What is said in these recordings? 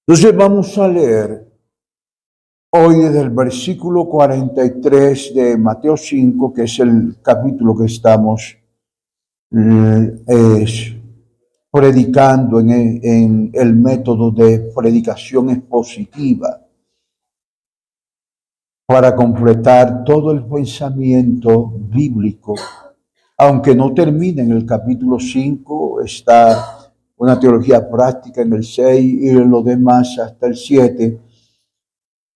Entonces vamos a leer hoy desde el versículo 43 de Mateo 5, que es el capítulo que estamos predicando en el método de predicación expositiva, para completar todo el pensamiento bíblico. Aunque no termine en el capítulo 5, está una teología práctica en el 6 y en lo demás hasta el 7,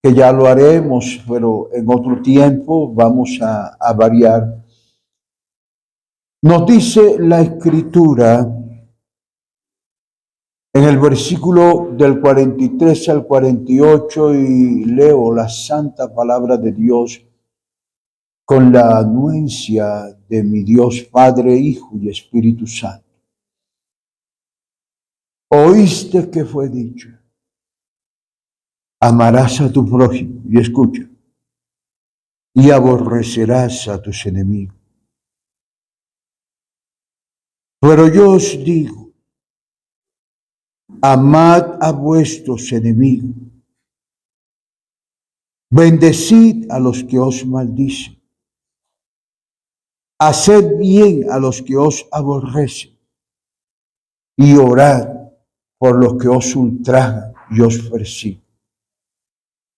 que ya lo haremos, pero en otro tiempo vamos a variar. Nos dice la Escritura en el versículo del 43 al 48, y leo la santa palabra de Dios con la anuencia de mi Dios Padre, Hijo y Espíritu Santo. Oíste que fue dicho: amarás a tu prójimo, y escucha, y aborrecerás a tus enemigos. Pero yo os digo, amad a vuestros enemigos, bendecid a los que os maldicen, haced bien a los que os aborrecen, y orad por los que os ultrajan y os persiguen.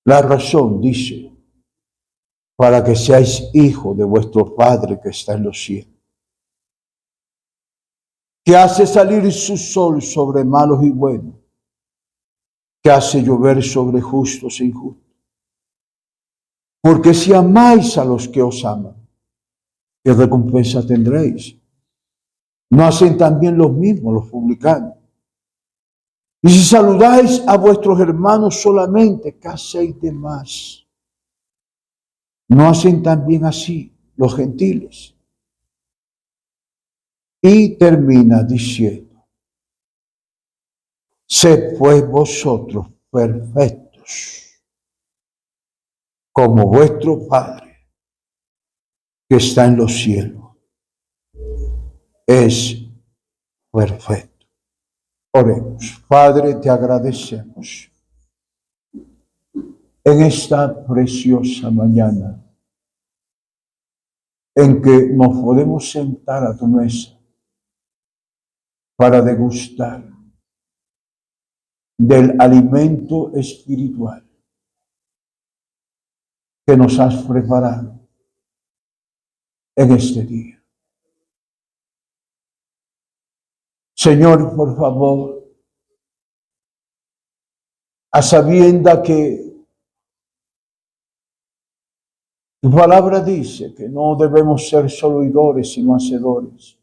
La razón, dice, para que seáis hijos de vuestro Padre que está en los cielos, que hace salir su sol sobre malos y buenos, que hace llover sobre justos e injustos. Porque si amáis a los que os aman, ¿qué recompensa tendréis? ¿No hacen también los mismos los publicanos? Y si saludáis a vuestros hermanos solamente, ¿qué hacéis de más? ¿No hacen también así los gentiles? Y termina diciendo: sed pues vosotros perfectos, como vuestro Padre que está en los cielos es perfecto. Oremos. Padre, te agradecemos en esta preciosa mañana en que nos podemos sentar a tu mesa para degustar del alimento espiritual que nos has preparado en este día. Señor, por favor, a sabienda que tu palabra dice que no debemos ser solo oidores, sino hacedores,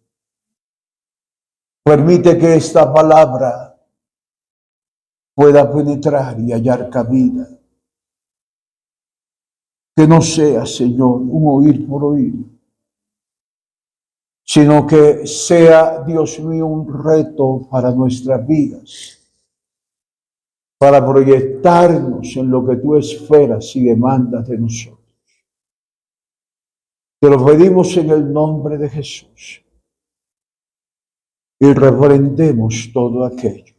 permite que esta palabra pueda penetrar y hallar cabida. Que no sea, Señor, un oír por oír, sino que sea, Dios mío, un reto para nuestras vidas, para proyectarnos en lo que tú esperas y demandas de nosotros. Te lo pedimos en el nombre de Jesús y reprendemos todo aquello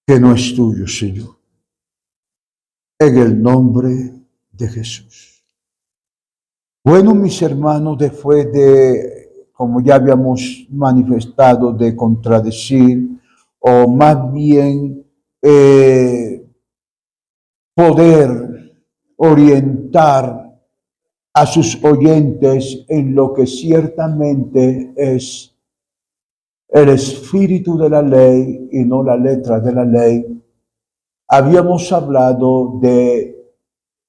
que no es tuyo, Señor, en el nombre de Jesús. Bueno, mis hermanos, después de, como ya habíamos manifestado, de contradecir, o más bien poder orientar a sus oyentes en lo que ciertamente es el espíritu de la ley y no la letra de la ley, habíamos hablado de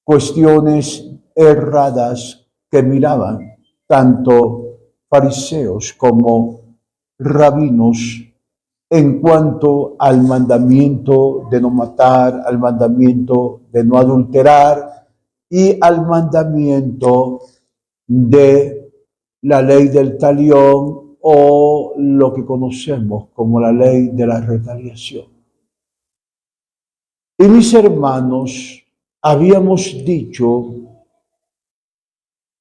cuestiones erradas que miraban tanto fariseos como rabinos en cuanto al mandamiento de no matar, al mandamiento de no adulterar y al mandamiento de la ley del talión, o lo que conocemos como la ley de la retaliación. Y mis hermanos, habíamos dicho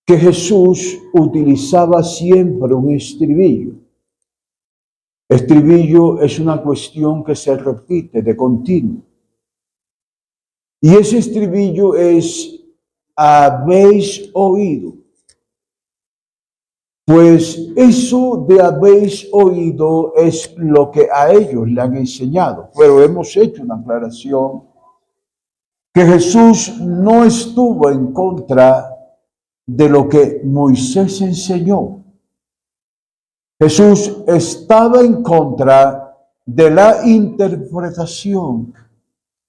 que Jesús utilizaba siempre un estribillo. Estribillo es una cuestión que se repite de continuo. Y ese estribillo es: habéis oído. Pues eso de habéis oído es lo que a ellos le han enseñado. Pero hemos hecho una aclaración que Jesús no estuvo en contra de lo que Moisés enseñó. Jesús estaba en contra de la interpretación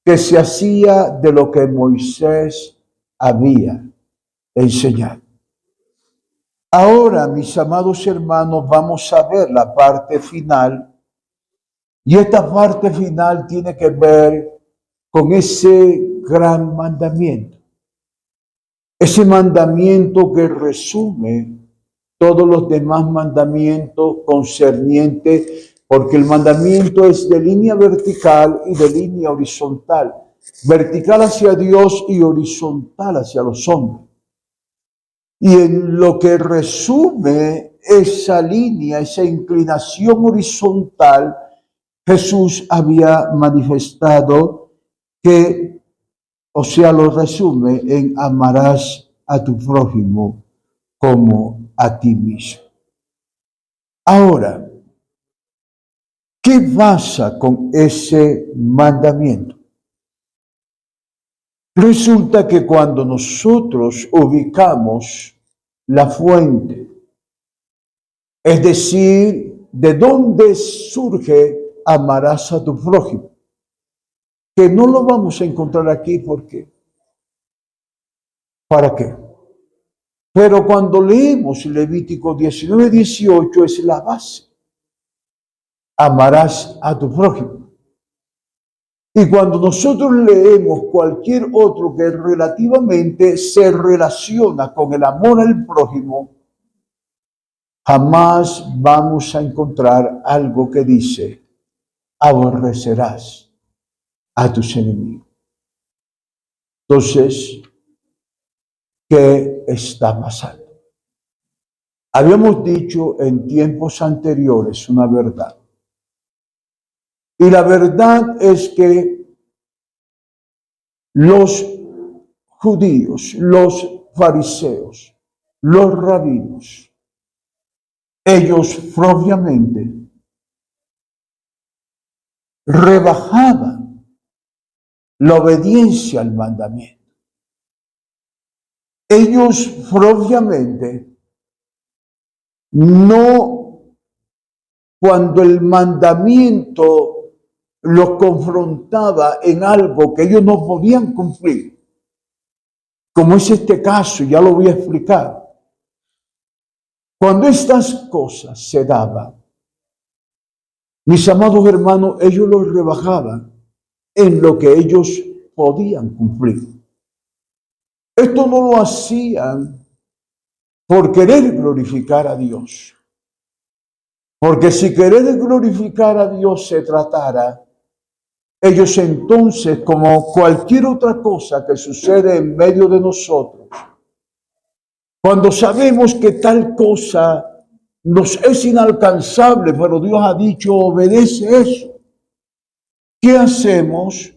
que se hacía de lo que Moisés había enseñado. Ahora, mis amados hermanos, vamos a ver la parte final, y esta parte final tiene que ver con ese gran mandamiento. Ese mandamiento que resume todos los demás mandamientos concernientes, porque el mandamiento es de línea vertical y de línea horizontal. Vertical hacia Dios y horizontal hacia los hombres. Y en lo que resume esa línea, esa inclinación horizontal, Jesús había manifestado que, o sea, lo resume en: amarás a tu prójimo como a ti mismo. Ahora, ¿qué pasa con ese mandamiento? Resulta que cuando nosotros ubicamos la fuente, es decir, de dónde surge amarás a tu prójimo, que no lo vamos a encontrar aquí, ¿por qué? ¿Para qué? Pero cuando leemos Levítico 19:18 es la base. Amarás a tu prójimo. Y cuando nosotros leemos cualquier otro que relativamente se relaciona con el amor al prójimo, jamás vamos a encontrar algo que dice: aborrecerás a tus enemigos. Entonces, ¿qué está pasando? Habíamos dicho en tiempos anteriores una verdad. Y la verdad es que los judíos, los fariseos, los rabinos, ellos propiamente rebajaban la obediencia al mandamiento. Ellos propiamente no, cuando el mandamiento los confrontaba en algo que ellos no podían cumplir, como es este caso, ya lo voy a explicar. Cuando estas cosas se daban, mis amados hermanos, ellos los rebajaban en lo que ellos podían cumplir. Esto no lo hacían por querer glorificar a Dios. Porque si querer glorificar a Dios se tratara, ellos entonces, como cualquier otra cosa que sucede en medio de nosotros, cuando sabemos que tal cosa nos es inalcanzable, pero Dios ha dicho: obedece eso, ¿qué hacemos?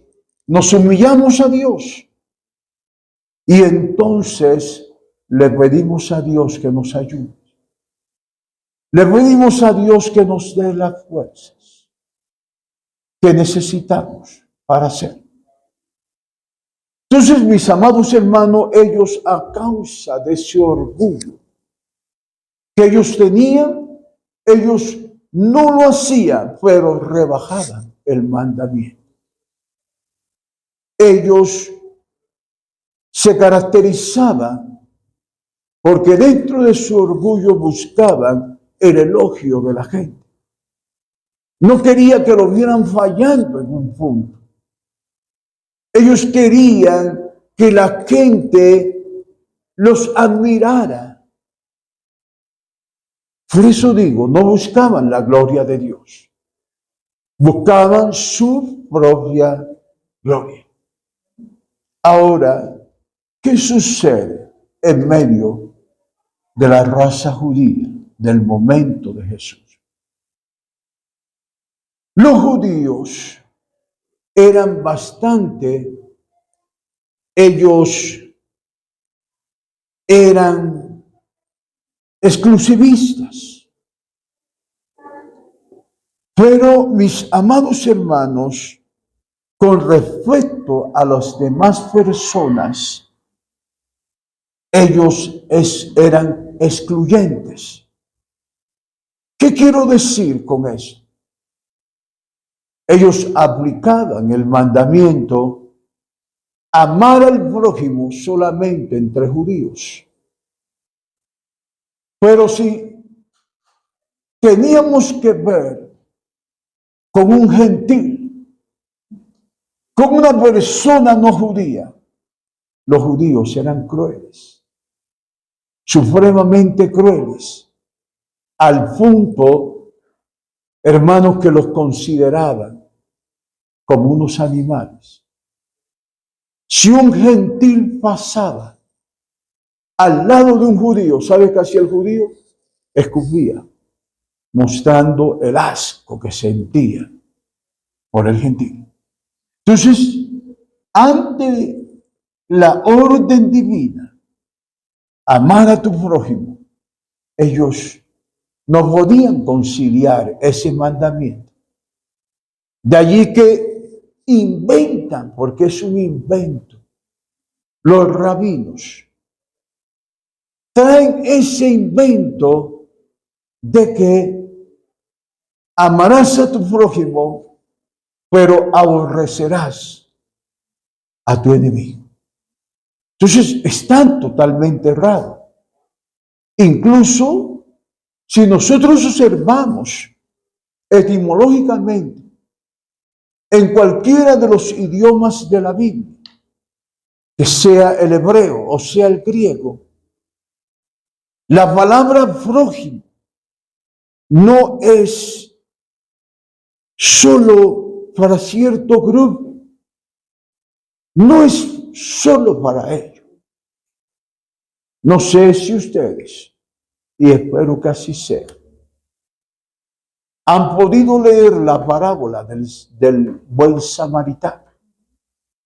Nos humillamos a Dios y entonces le pedimos a Dios que nos ayude. Le pedimos a Dios que nos dé las fuerzas que necesitamos para hacerlo. Entonces, mis amados hermanos, ellos, a causa de ese orgullo que ellos tenían, ellos no lo hacían, pero rebajaban el mandamiento. Ellos se caracterizaban porque dentro de su orgullo buscaban el elogio de la gente. No quería que lo vieran fallando en un punto. Ellos querían que la gente los admirara. Por eso digo, no buscaban la gloria de Dios. Buscaban su propia gloria. Ahora, ¿qué sucede en medio de la raza judía del momento de Jesús? Los judíos eran bastante, ellos eran exclusivistas. Pero mis amados hermanos, con respecto a las demás personas, ellos eran excluyentes. ¿Qué quiero decir con eso? Ellos aplicaban el mandamiento amar al prójimo solamente entre judíos. Pero si teníamos que ver con un gentil, con una persona no judía, los judíos eran crueles, supremamente crueles, al punto, hermanos, que los consideraban como unos animales. Si un gentil pasaba al lado de un judío, ¿sabe qué hacía el judío? Escupía, mostrando el asco que sentía por el gentil. Entonces, ante la orden divina, amar a tu prójimo, ellos no podían conciliar ese mandamiento. De allí que inventan, porque es un invento, los rabinos traen ese invento de que amarás a tu prójimo, pero aborrecerás a tu enemigo. Entonces, están totalmente errados. Incluso, si nosotros observamos etimológicamente en cualquiera de los idiomas de la Biblia, que sea el hebreo o sea el griego, la palabra prójimo no es solo para cierto grupo, no es solo para ellos. No sé si ustedes, y espero que así sea, han podido leer la parábola del buen samaritano,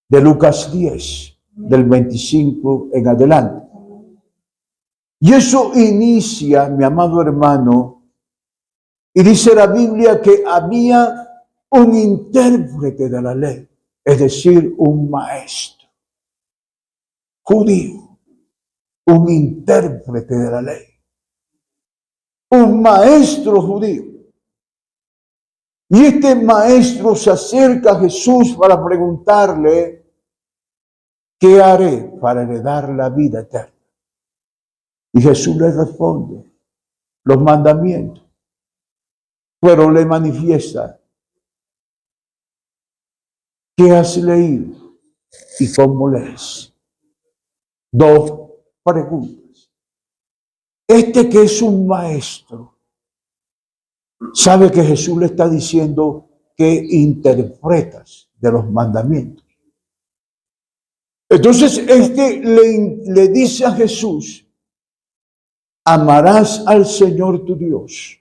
de Lucas 10, del 25 en adelante. Y eso inicia, mi amado hermano, y dice la Biblia que había un intérprete de la ley, es decir, un maestro judío, un intérprete de la ley, un maestro judío. Y este maestro se acerca a Jesús para preguntarle, ¿qué haré para heredar la vida eterna? Y Jesús le responde, los mandamientos. Pero le manifiesta, ¿qué has leído y cómo lees? Dos preguntas. Este que es un maestro, sabe que Jesús le está diciendo que interpretas de los mandamientos. Entonces este le dice a Jesús, amarás al Señor tu Dios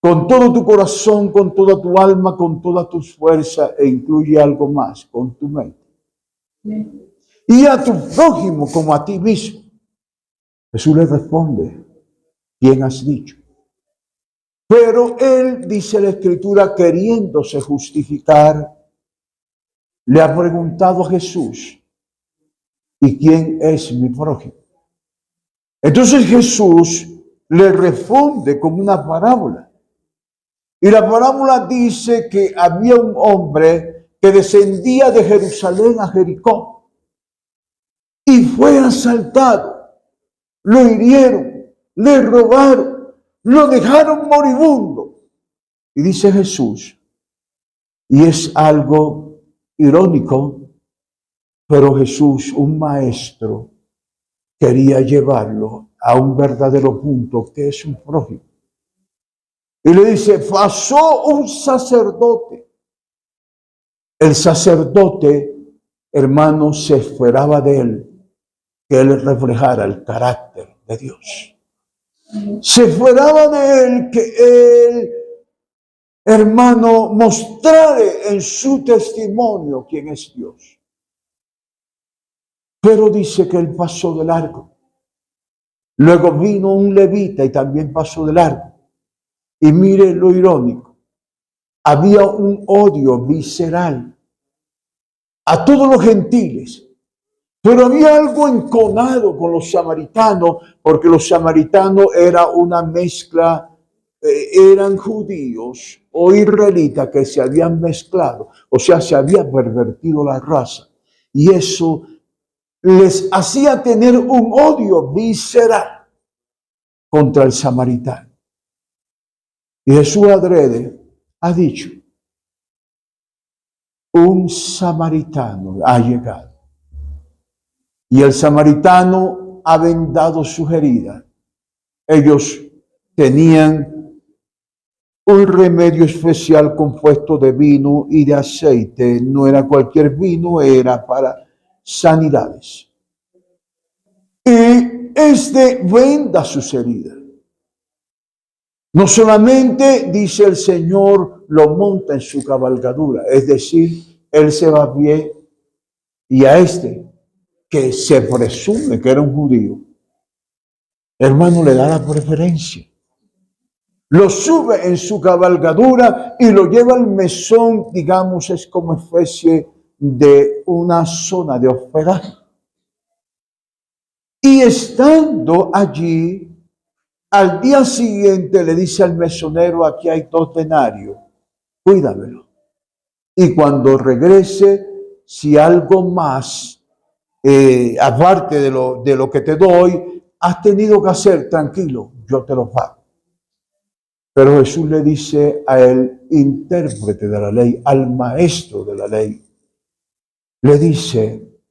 con todo tu corazón, con toda tu alma, con toda tu fuerza, e incluye algo más, con tu mente. Y a tu prójimo como a ti mismo. Jesús le responde, ¿quién has dicho? Pero él, dice la Escritura, queriéndose justificar, le ha preguntado a Jesús, ¿y quién es mi prójimo? Entonces Jesús le responde con una parábola. Y la parábola dice que había un hombre que descendía de Jerusalén a Jericó y fue asaltado, lo hirieron, le robaron, lo dejaron moribundo. Y dice Jesús, y es algo irónico, pero Jesús, un maestro, quería llevarlo a un verdadero punto que es un prójimo. Y le dice, pasó un sacerdote. El sacerdote, hermano, se esperaba de él que él reflejara el carácter de Dios. Se esperaba de él que él hermano, mostrar en su testimonio quién es Dios. Pero dice que él pasó de largo. Luego vino un levita y también pasó de largo. Y mire lo irónico. Había un odio visceral a todos los gentiles. Pero había algo enconado con los samaritanos, porque los samaritanos era una mezcla, eran judíos o israelitas que se habían mezclado, o sea, se había pervertido la raza. Y eso les hacía tener un odio visceral contra el samaritano. Y Jesús adrede ha dicho, un samaritano ha llegado. Y el samaritano ha vendado sus heridas. Ellos tenían un remedio especial compuesto de vino y de aceite. No era cualquier vino, era para sanidades. Y venda sus heridas. No solamente, dice el Señor, lo monta en su cabalgadura, es decir, él se va bien y a que se presume que era un judío, hermano, le da la preferencia. Lo sube en su cabalgadura y lo lleva al mesón, digamos, es como especie de una zona de hospedaje. Y estando allí, al día siguiente le dice al mesonero, aquí hay 2 denarios, cuídamelo. Y cuando regrese, si algo más, aparte de lo que te doy, has tenido que hacer, tranquilo, yo te lo pago. Pero Jesús le dice al intérprete de la ley, al maestro de la ley, le dice,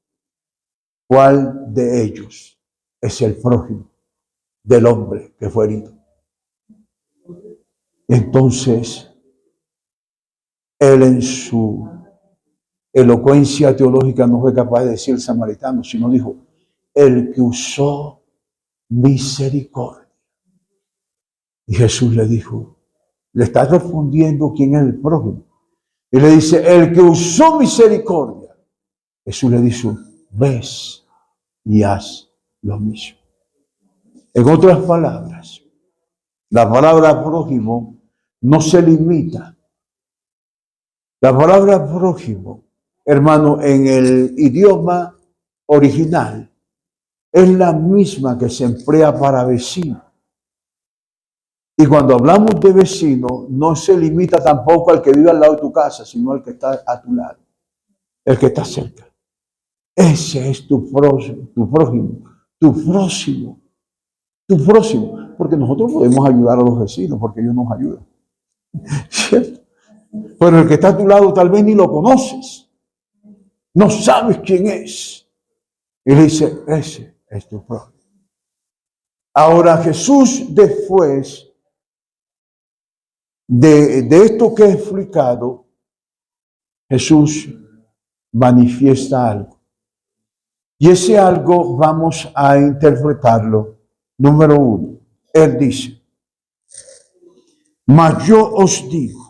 ¿cuál de ellos es el prójimo del hombre que fue herido? Entonces, él en su elocuencia teológica no fue capaz de decir samaritano, sino dijo, el que usó misericordia. Y Jesús le dijo, le está respondiendo quién es el prójimo. Y le dice, el que usó misericordia. Jesús le dijo, ves y haz lo mismo. En otras palabras, la palabra prójimo no se limita. La palabra prójimo, hermano, en el idioma original, es la misma que se emplea para vecino. Y cuando hablamos de vecino, no se limita tampoco al que vive al lado de tu casa, sino al que está a tu lado, el que está cerca. Ese es tu próximo, tu próximo. Porque nosotros podemos ayudar a los vecinos, porque ellos nos ayudan. ¿Cierto? Pero el que está a tu lado tal vez ni lo conoces. No sabes quién es. Y le dice, ese es tu prójimo. Ahora Jesús, después de esto que he explicado, Jesús manifiesta algo. Y ese algo vamos a interpretarlo. Número 1, él dice, mas yo os digo.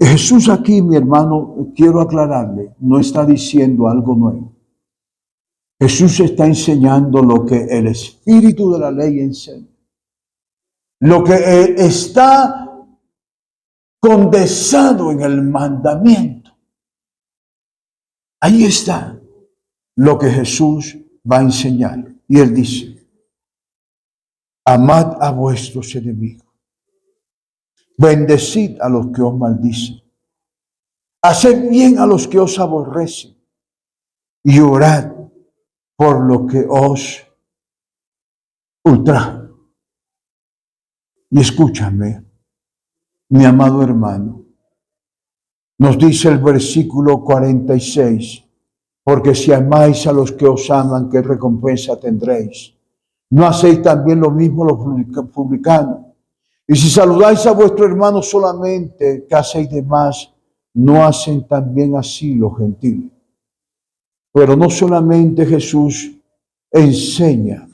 Jesús aquí, mi hermano, quiero aclararle, no está diciendo algo nuevo. Jesús está enseñando lo que el espíritu de la ley enseña. Lo que está condensado en el mandamiento. Ahí está lo que Jesús va a enseñar. Y él dice, amad a vuestros enemigos. Bendecid a los que os maldicen. Haced bien a los que os aborrecen. Y orad por lo que os ultrajan. Y escúchame, mi amado hermano. Nos dice el versículo 46, porque si amáis a los que os aman, ¿qué recompensa tendréis? ¿No hacéis también lo mismo los publicanos? Y si saludáis a vuestro hermano solamente, ¿qué hacéis de más? ¿No hacen también así los gentiles? Pero no solamente Jesús enseña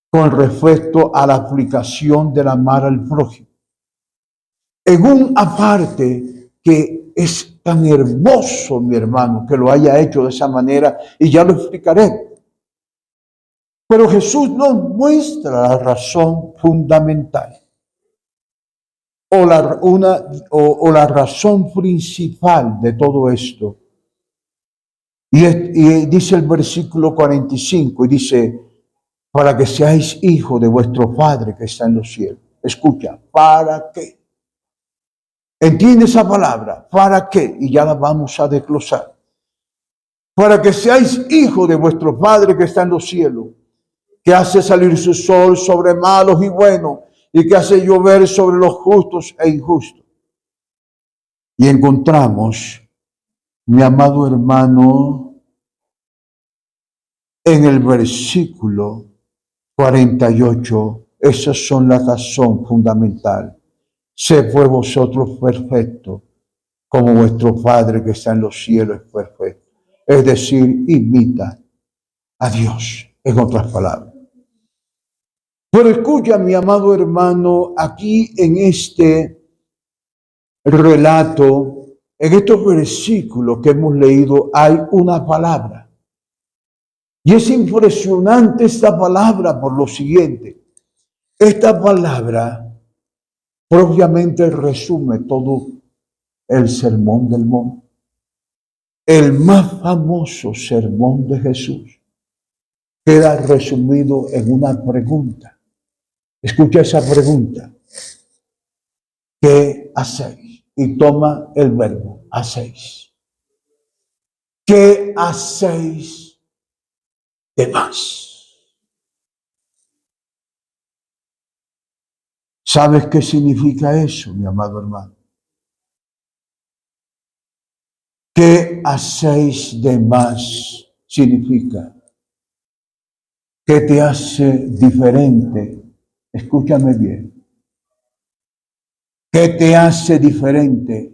con respecto a la aplicación del amar al prójimo, en un aparte que es tan hermoso, mi hermano, que lo haya hecho de esa manera, y ya lo explicaré. Pero Jesús nos muestra la razón fundamental o la razón principal de todo esto. Y dice el versículo 45, y dice, para que seáis hijos de vuestro Padre que está en los cielos. Escucha, ¿para qué? ¿Entiende esa palabra? ¿Para qué? Y ya la vamos a desglosar. Para que seáis hijos de vuestro Padre que está en los cielos, que hace salir su sol sobre malos y buenos, y que hace llover sobre los justos e injustos. Y encontramos, mi amado hermano, en el versículo 48, esas son la razón fundamental. Sed pues vosotros perfectos, como vuestro Padre que está en los cielos es perfecto. Es decir, imita a Dios, en otras palabras. Pero escucha, mi amado hermano, aquí en este relato, en estos versículos que hemos leído, hay una palabra. Y es impresionante esta palabra por lo siguiente. Esta palabra propiamente resume todo el sermón del monte. El más famoso sermón de Jesús queda resumido en una pregunta. Escucha esa pregunta. ¿Qué hacéis? Y toma el verbo, hacéis. ¿Qué hacéis de más? ¿Sabes qué significa eso, mi amado hermano? ¿Qué hacéis de más? Significa que te hace diferente. Escúchame bien. ¿Qué te hace diferente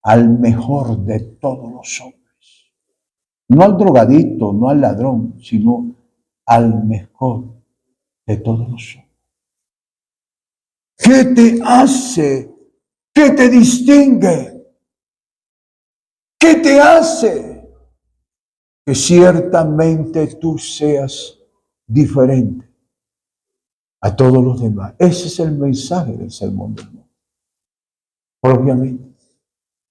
al mejor de todos los hombres? No al drogadicto, no al ladrón, sino al mejor de todos los hombres. ¿Qué te hace? ¿Qué te distingue? ¿Qué te hace? Que ciertamente tú seas diferente a todos los demás. Ese es el mensaje del sermón del monte. Propiamente.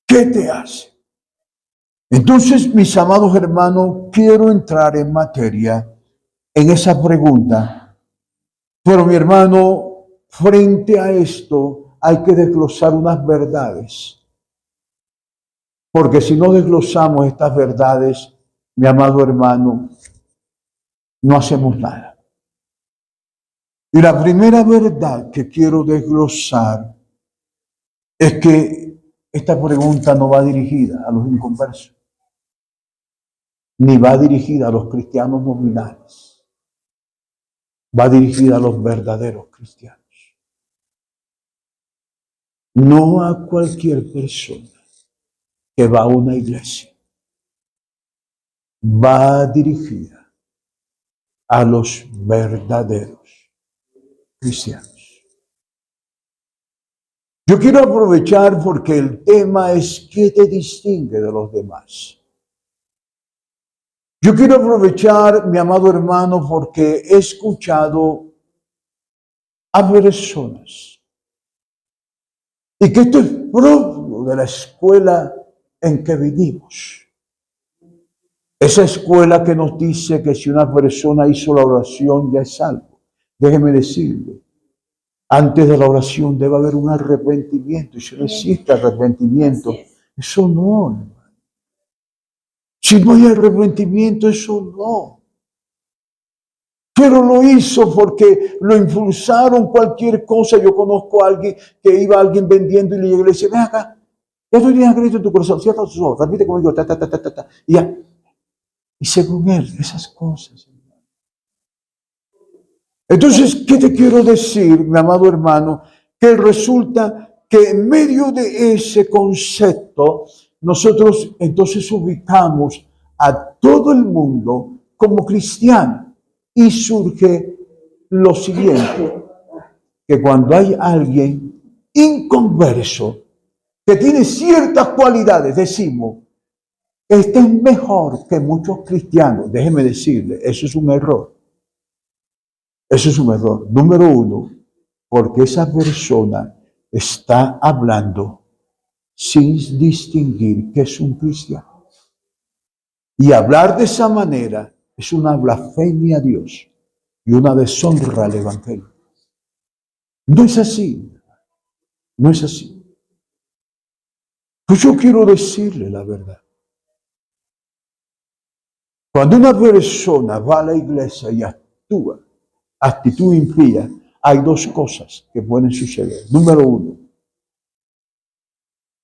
¿Qué te hace? Entonces, mis amados hermanos, quiero entrar en materia en esa pregunta. Pero mi hermano, frente a esto hay que desglosar unas verdades. Porque si no desglosamos estas verdades, mi amado hermano, no hacemos nada. Y la primera verdad que quiero desglosar es que esta pregunta no va dirigida a los inconversos, ni va dirigida a los cristianos nominales. Va dirigida a los verdaderos cristianos. No a cualquier persona que va a una iglesia. Va dirigida a los verdaderos cristianos. Yo quiero aprovechar porque el tema es ¿qué te distingue de los demás? Yo quiero aprovechar, mi amado hermano, porque he escuchado a personas y que esto es propio de la escuela en que vivimos. Esa escuela que nos dice que si una persona hizo la oración ya es salvo. Déjeme decirle, antes de la oración debe haber un arrepentimiento. Y si no existe arrepentimiento, eso no, hermano. Si no hay arrepentimiento, eso no. Pero lo hizo porque lo impulsaron cualquier cosa. Yo conozco a alguien que iba a alguien vendiendo y le llegó y le decía, ven acá, ya tú tienes crédito en tu corazón, cierra tus ojos, repite conmigo, y ya. Y según él, esas cosas. Entonces, ¿qué te quiero decir, mi amado hermano? Que resulta que en medio de ese concepto, nosotros entonces ubicamos a todo el mundo como cristiano. Y surge lo siguiente, que cuando hay alguien inconverso que tiene ciertas cualidades, decimos, este es mejor que muchos cristianos. Déjeme decirle, eso es un error. Eso es un error. Número uno, porque esa persona está hablando sin distinguir que es un cristiano. Y hablar de esa manera es una blasfemia a Dios y una deshonra al Evangelio. No es así. No es así. Pues yo quiero decirle la verdad. Cuando una persona va a la iglesia y actúa actitud impía, hay dos cosas que pueden suceder. Número uno,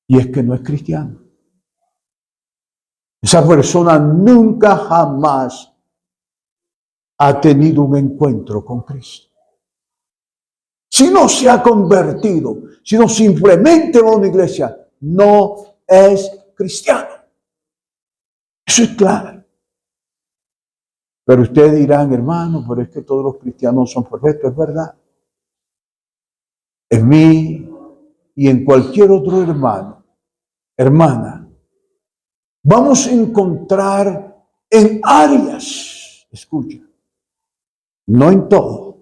y es que no es cristiano. Esa persona nunca jamás ha tenido un encuentro con Cristo. Si no se ha convertido, si no simplemente va a una iglesia, no es cristiano. Eso es claro. Pero ustedes dirán, hermano, pero es que todos los cristianos son perfectos, es verdad. En mí y en cualquier otro hermano, hermana, vamos a encontrar en áreas, escucha, no en todo,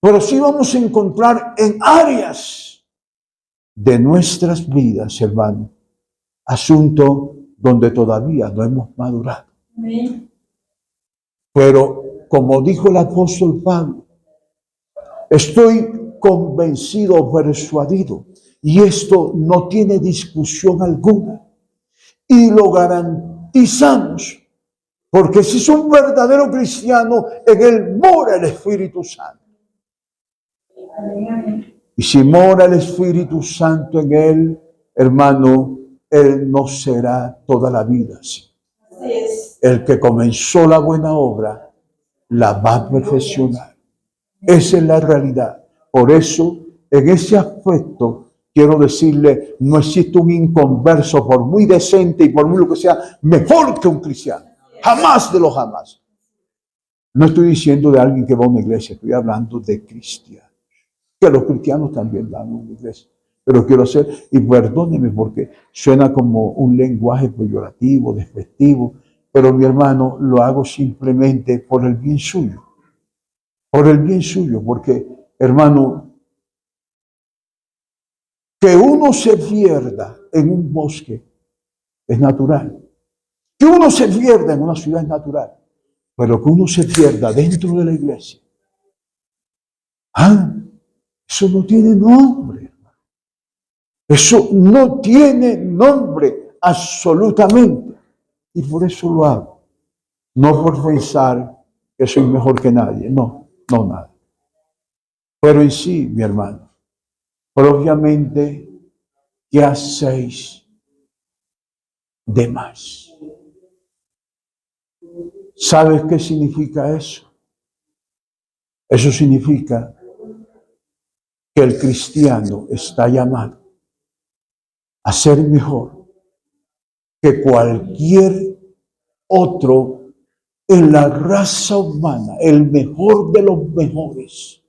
pero sí vamos a encontrar en áreas de nuestras vidas, hermano, asunto donde todavía no hemos madurado. Amén. Pero, como dijo el apóstol Pablo, estoy convencido, persuadido, y esto no tiene discusión alguna, y lo garantizamos, porque si es un verdadero cristiano, en él mora el Espíritu Santo. Y si mora el Espíritu Santo en él, hermano, él no será toda la vida así. El que comenzó la buena obra, la va a perfeccionar. Esa es la realidad. Por eso, en ese aspecto, quiero decirle, no existe un inconverso, por muy decente y por muy lo que sea, mejor que un cristiano. Jamás de los jamás. No estoy diciendo de alguien que va a una iglesia, estoy hablando de cristianos. Que los cristianos también van a una iglesia. Pero quiero hacer, y perdóneme porque suena como un lenguaje peyorativo, despectivo, pero mi hermano, lo hago simplemente por el bien suyo. Por el bien suyo, porque, hermano, que uno se pierda en un bosque es natural. Que uno se pierda en una ciudad es natural. Pero que uno se pierda dentro de la iglesia, eso no tiene nombre, hermano. Eso no tiene nombre absolutamente. Y por eso lo hago. No por pensar que soy mejor que nadie. No, no nada. Pero en sí, mi hermano, propiamente, ¿qué hacéis de más? ¿Sabes qué significa eso? Eso significa que el cristiano está llamado a ser mejor que cualquier otro en la raza humana, el mejor de los mejores,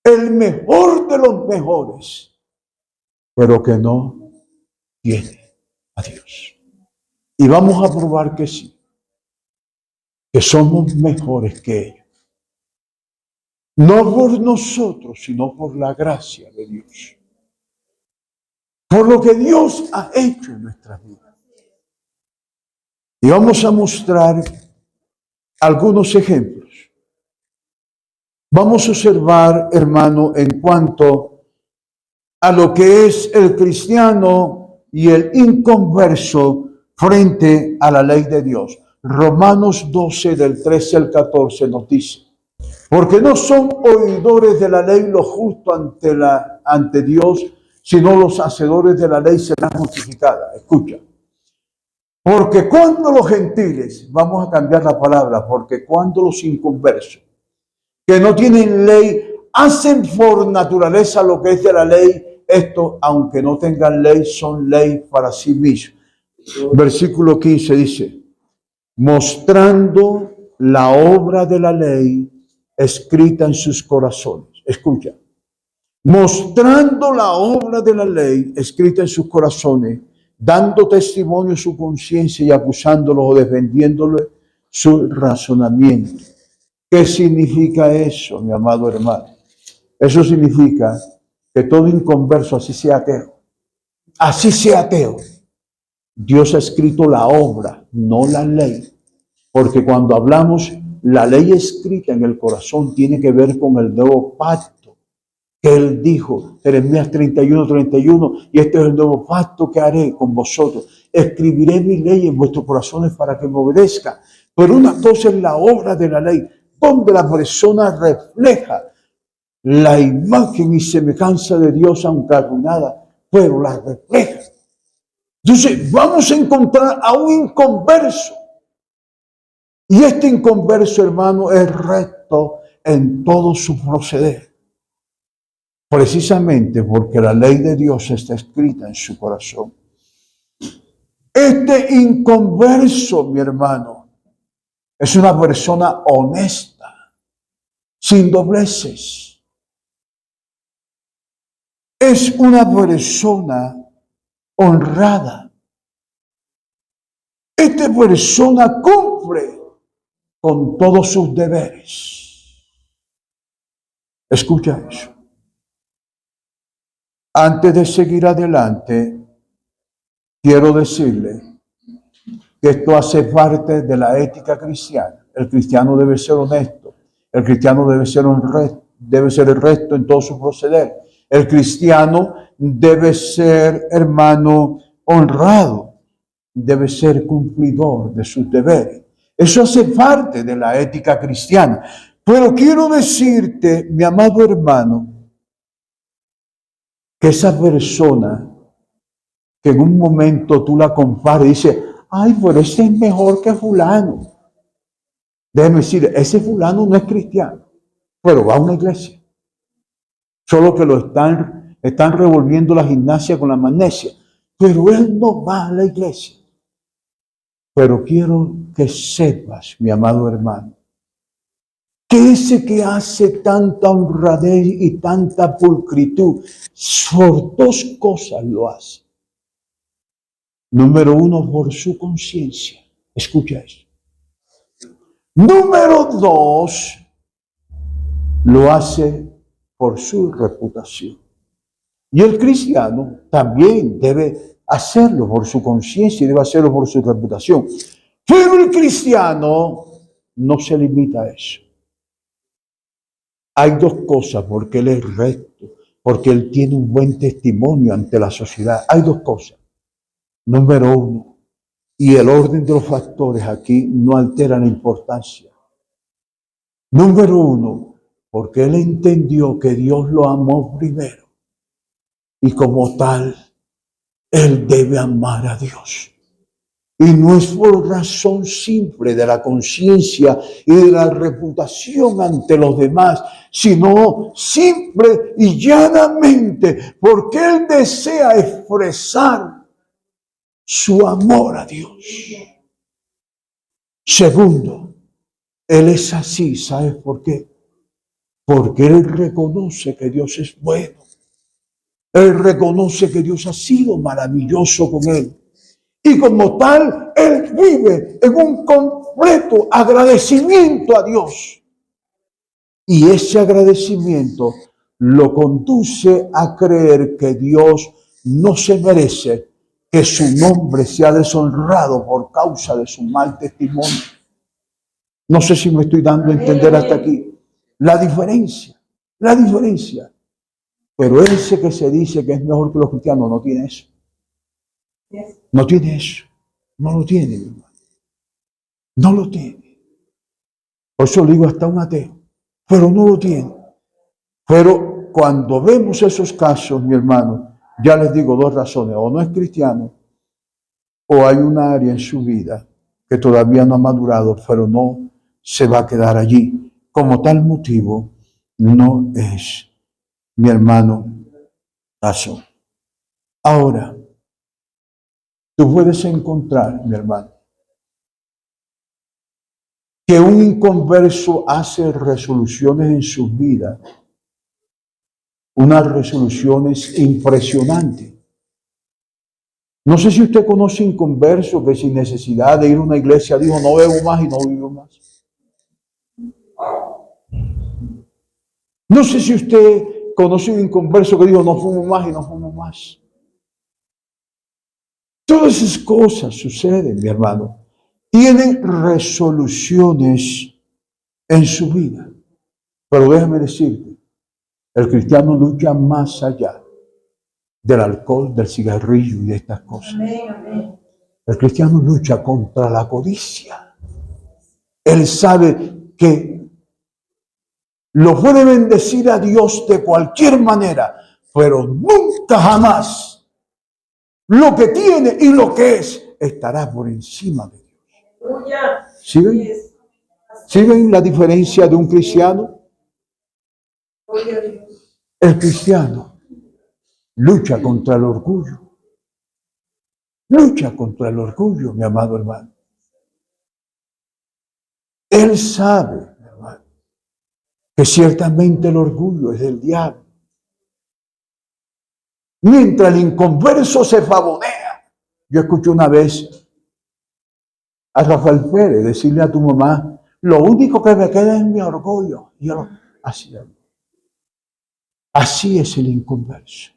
el mejor de los mejores, pero que no tiene a Dios. Y vamos a probar que sí, que somos mejores que ellos. No por nosotros, sino por la gracia de Dios. Por lo que Dios ha hecho en nuestras vidas. Y vamos a mostrar algunos ejemplos. Vamos a observar, hermano, en cuanto a lo que es el cristiano y el inconverso frente a la ley de Dios. Romanos 12, del 13 al 14 nos dice: porque no son oidores de la ley los justos ante Dios, sino los hacedores de la ley serán justificados. Escucha. Porque cuando los gentiles, vamos a cambiar la palabra, porque cuando los inconversos, que no tienen ley, hacen por naturaleza lo que es de la ley, esto, aunque no tengan ley, son ley para sí mismos. Versículo 15 dice: mostrando la obra de la ley escrita en sus corazones. Escucha. mostrando la obra de la ley escrita en sus corazones, dando testimonio a su conciencia y acusándolo o defendiéndole su razonamiento. ¿Qué significa eso, mi amado hermano? Eso significa que todo inconverso, así sea ateo, Dios ha escrito la obra, no la ley. Porque cuando hablamos, la ley escrita en el corazón tiene que ver con el nuevo pacto que Él dijo, Jeremías 31, y este es el nuevo pacto que haré con vosotros. Escribiré mi ley en vuestros corazones para que me obedezcan. Pero una cosa es la obra de la ley, donde la persona refleja la imagen y semejanza de Dios, aunque arruinada, pero la refleja. Entonces, vamos a encontrar a un inconverso. Y este inconverso, hermano, es recto en todo su proceder. Precisamente porque la ley de Dios está escrita en su corazón. Este inconverso, mi hermano, es una persona honesta, sin dobleces. Es una persona honrada. Esta persona cumple con todos sus deberes. Escucha eso. Antes de seguir adelante, quiero decirle que esto hace parte de la ética cristiana. El cristiano debe ser honesto. El cristiano debe ser el recto en todo su proceder. El cristiano debe ser, hermano, honrado. Debe ser cumplidor de sus deberes. Eso hace parte de la ética cristiana. Pero quiero decirte, mi amado hermano, que esa persona que en un momento tú la comparas y dices, ay, pero ese es mejor que fulano. Déjeme decir, ese fulano no es cristiano, pero va a una iglesia. Solo que lo están revolviendo la gimnasia con la magnesia. Pero él no va a la iglesia. Pero quiero que sepas, mi amado hermano, que ese que hace tanta honradez y tanta pulcritud, por dos cosas lo hace. Número uno, por su conciencia. Escucha eso. Número dos, lo hace por su reputación. Y el cristiano también debe hacerlo por su conciencia y debe hacerlo por su reputación. Pero el cristiano no se limita a eso. Hay dos cosas, porque él es recto, porque él tiene un buen testimonio ante la sociedad. Hay dos cosas. Número uno, y el orden de los factores aquí no altera la importancia. Número uno, porque él entendió que Dios lo amó primero y como tal, él debe amar a Dios. Y no es por razón simple de la conciencia y de la reputación ante los demás, sino simple y llanamente porque él desea expresar su amor a Dios. Segundo, él es así, ¿sabes por qué? Porque él reconoce que Dios es bueno. Él reconoce que Dios ha sido maravilloso con él. Y como tal, él vive en un completo agradecimiento a Dios. Y ese agradecimiento lo conduce a creer que Dios no se merece que su nombre sea deshonrado por causa de su mal testimonio. No sé si me estoy dando a entender hasta aquí. La diferencia. Pero ese que se dice que es mejor que los cristianos no tiene eso. No tiene eso. No lo tiene, mi hermano. No lo tiene. Por eso digo hasta un ateo. Pero no lo tiene. Pero cuando vemos esos casos, mi hermano, ya les digo dos razones. O no es cristiano, o hay un área en su vida que todavía no ha madurado, pero no se va a quedar allí. Como tal motivo, no es, mi hermano, razón. Ahora, tú puedes encontrar, mi hermano, que un inconverso hace resoluciones en su vida unas resoluciones impresionantes. No sé si usted conoce un converso que sin necesidad de ir a una iglesia dijo, no bebo más y no vivo más. No sé si usted conoce un converso que dijo, no fumo más y no fumo más. Todas esas cosas suceden, mi hermano. Tienen resoluciones en su vida. Pero déjame decirte, el cristiano lucha más allá del alcohol, del cigarrillo y de estas cosas. El cristiano lucha contra la codicia. Él sabe que lo puede bendecir a Dios de cualquier manera, pero nunca jamás lo que tiene y lo que es estará por encima de Dios. ¿Sí ven? ¿Sí ven la diferencia de un cristiano? El cristiano lucha contra el orgullo. Lucha contra el orgullo, mi amado hermano. Él sabe, mi hermano, que ciertamente el orgullo es del diablo. Mientras el inconverso se favonea. Yo escuché una vez a Rafael Pérez decirle a tu mamá, lo único que me queda es mi orgullo. Y yo, así es el inconverso.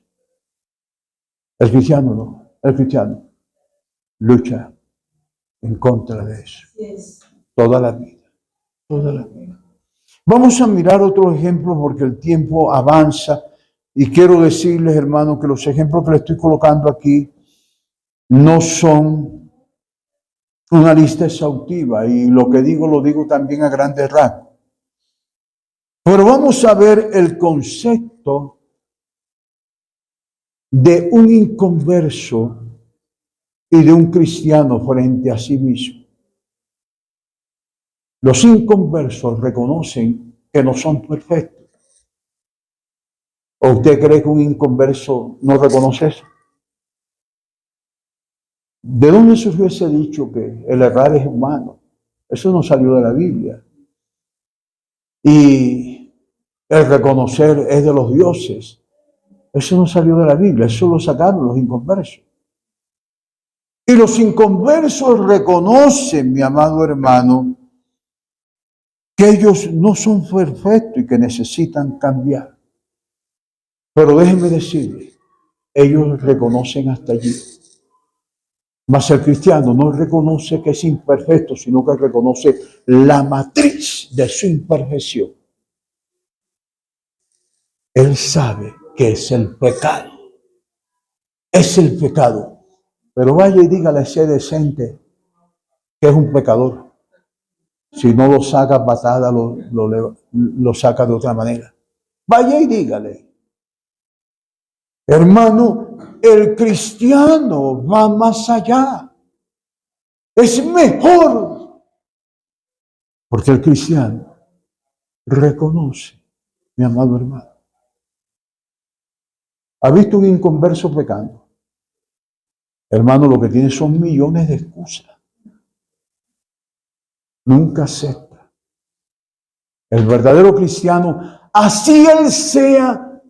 El cristiano no. El cristiano lucha en contra de eso. Toda la vida. Toda la vida. Vamos a mirar otro ejemplo porque el tiempo avanza y quiero decirles, hermano, que los ejemplos que les estoy colocando aquí no son una lista exhaustiva y lo que digo lo digo también a grandes rasgos. Pero vamos a ver el concepto de un inconverso y de un cristiano frente a sí mismo. Los inconversos reconocen que no son perfectos. ¿O usted cree que un inconverso no reconoce eso? ¿De dónde surgió ese dicho que el errar es humano? Eso no salió de la Biblia. Y el reconocer es de los dioses. Eso no salió de la Biblia, eso lo sacaron los inconversos. Y los inconversos reconocen, mi amado hermano, que ellos no son perfectos y que necesitan cambiar. Pero déjenme decirles, ellos reconocen hasta allí. Mas el cristiano no reconoce que es imperfecto, sino que reconoce la matriz de su imperfección. Él sabe que es el pecado. Es el pecado. Pero vaya y dígale a ese decente que es un pecador. Si no lo saca a patada, lo saca de otra manera. Vaya y dígale. Hermano, el cristiano va más allá. Es mejor. Porque el cristiano reconoce, mi amado hermano. ¿Ha visto un inconverso pecando? Hermano, lo que tiene son millones de excusas. Nunca acepta. El verdadero cristiano, así él sea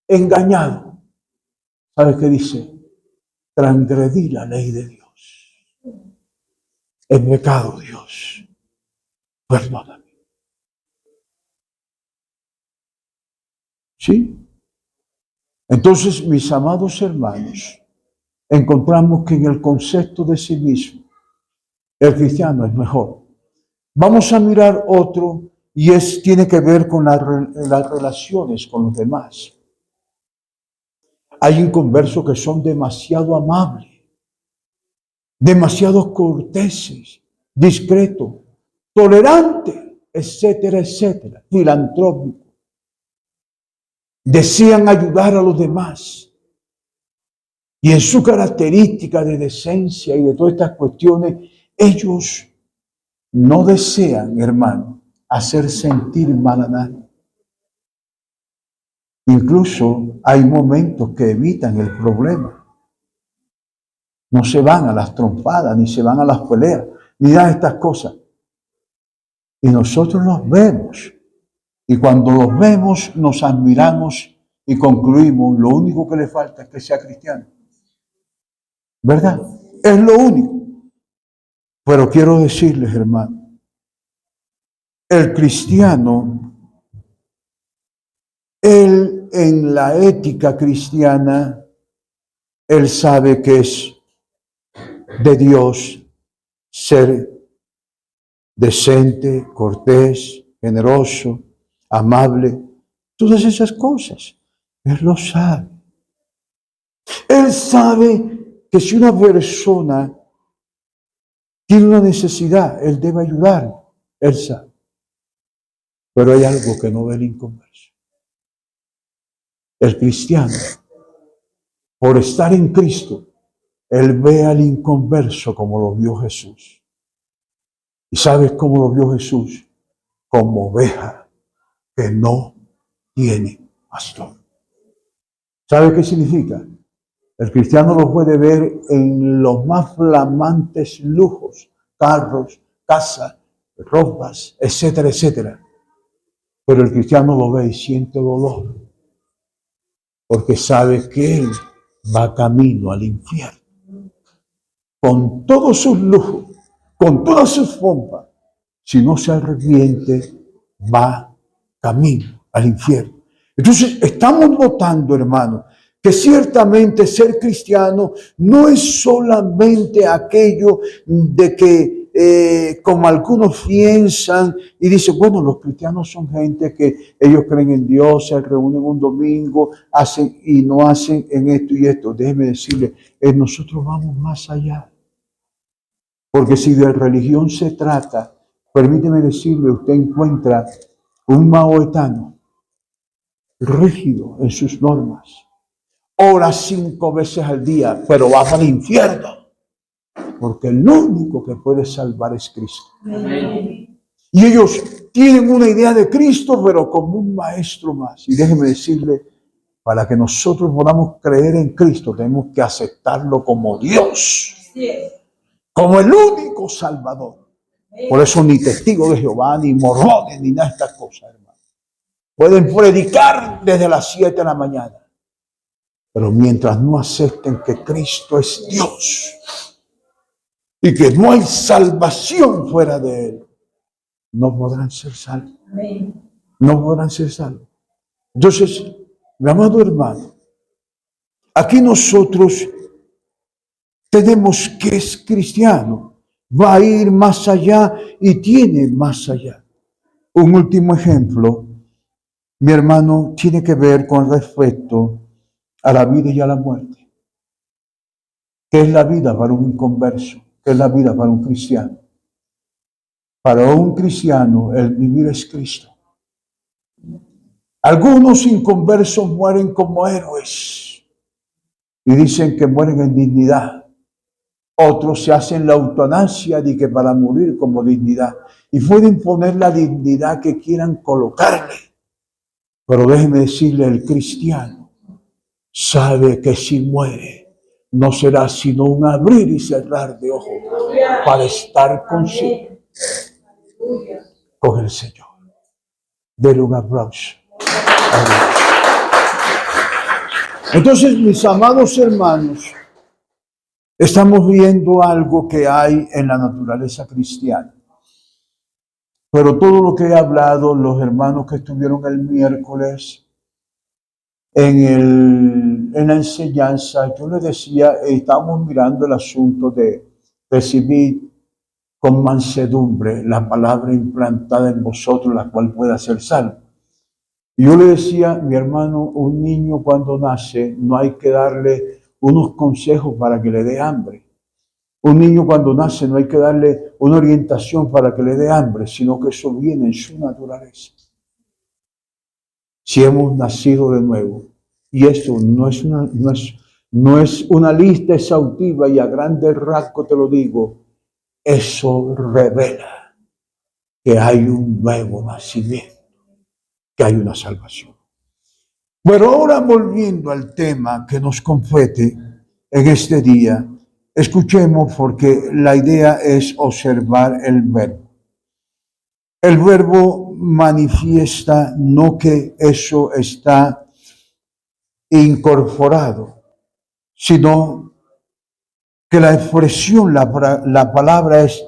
engañado, ¿sabe qué dice? Transgredí la ley de Dios. Es pecado, Dios. Perdóname. ¿Sí? Entonces, mis amados hermanos, encontramos que en el concepto de sí mismo, el cristiano es mejor. Vamos a mirar otro y tiene que ver con las relaciones con los demás. Hay inconversos que son demasiado amables, demasiado corteses, discretos, tolerantes, etcétera, etcétera, filantrópicos. Desean ayudar a los demás. Y en su característica de decencia y de todas estas cuestiones, ellos no desean, hermano, hacer sentir mal a nadie. Incluso hay momentos que evitan el problema. No se van a las trompadas, ni se van a las peleas, ni dan estas cosas. Y nosotros los vemos. Y cuando los vemos, nos admiramos y concluimos, lo único que le falta es que sea cristiano. ¿Verdad? Es lo único. Pero quiero decirles, hermano, el cristiano, él en la ética cristiana, él sabe que es de Dios ser decente, cortés, generoso, amable, todas esas cosas. Él lo sabe. Él sabe que si una persona tiene una necesidad, él debe ayudar. Él sabe. Pero hay algo que no ve el inconverso. El cristiano, por estar en Cristo, él ve al inconverso como lo vio Jesús. ¿Y sabes cómo lo vio Jesús? Como oveja que no tiene pastor. ¿Sabe qué significa? El cristiano lo puede ver en los más flamantes lujos, carros, casas, ropas, etcétera, etcétera. Pero el cristiano lo ve y siente dolor, porque sabe que él va camino al infierno. Con todos sus lujos, con todas sus pompas, si no se arrepiente, va camino al infierno. Entonces, estamos notando, hermano, que ciertamente ser cristiano no es solamente aquello de que, como algunos piensan y dicen, bueno, los cristianos son gente que ellos creen en Dios, se reúnen un domingo, hacen y no hacen en esto y esto. Déjeme decirle, nosotros vamos más allá. Porque si de religión se trata, permíteme decirle, usted encuentra un maometano rígido en sus normas, ora 5 veces al día, pero va para el infierno, porque el único que puede salvar es Cristo. Amén. Y ellos tienen una idea de Cristo, pero como un maestro más. Y déjeme decirle, para que nosotros podamos creer en Cristo, tenemos que aceptarlo como Dios, como el único Salvador. Por eso ni testigos de Jehová, ni mormones, ni nada de estas cosas, hermano. Pueden predicar desde las 7 de la mañana. Pero mientras no acepten que Cristo es Dios y que no hay salvación fuera de Él, no podrán ser salvos. No podrán ser salvos. Entonces, mi amado hermano, aquí nosotros tenemos que es cristiano, va a ir más allá y tiene más allá. Un último ejemplo, mi hermano, tiene que ver con respecto a la vida y a la muerte. ¿Qué es la vida para un inconverso? ¿Qué es la vida para un cristiano? Para un cristiano, el vivir es Cristo. Algunos inconversos mueren como héroes y dicen que mueren en dignidad. Otros se hacen la eutanasia de que para morir como dignidad. Y pueden poner la dignidad que quieran colocarle. Pero déjeme decirle, el cristiano sabe que si muere, no será sino un abrir y cerrar de ojos para estar con el Señor. Dele un aplauso. Entonces, mis amados hermanos, estamos viendo algo que hay en la naturaleza cristiana. Pero todo lo que he hablado, los hermanos que estuvieron el miércoles en la enseñanza, yo les decía, estábamos mirando el asunto de recibir con mansedumbre la palabra implantada en vosotros, la cual pueda ser salva. Y yo le decía, mi hermano, un niño cuando nace no hay que darle unos consejos para que le dé hambre. Un niño cuando nace no hay que darle una orientación para que le dé hambre, sino que eso viene en su naturaleza. Si hemos nacido de nuevo, y eso no es una lista exhaustiva y a grandes rasgos te lo digo, eso revela que hay un nuevo nacimiento, que hay una salvación. Pero ahora volviendo al tema que nos compete en este día, escuchemos porque la idea es observar el verbo. El verbo manifiesta no que eso está incorporado, sino que la expresión, la palabra es,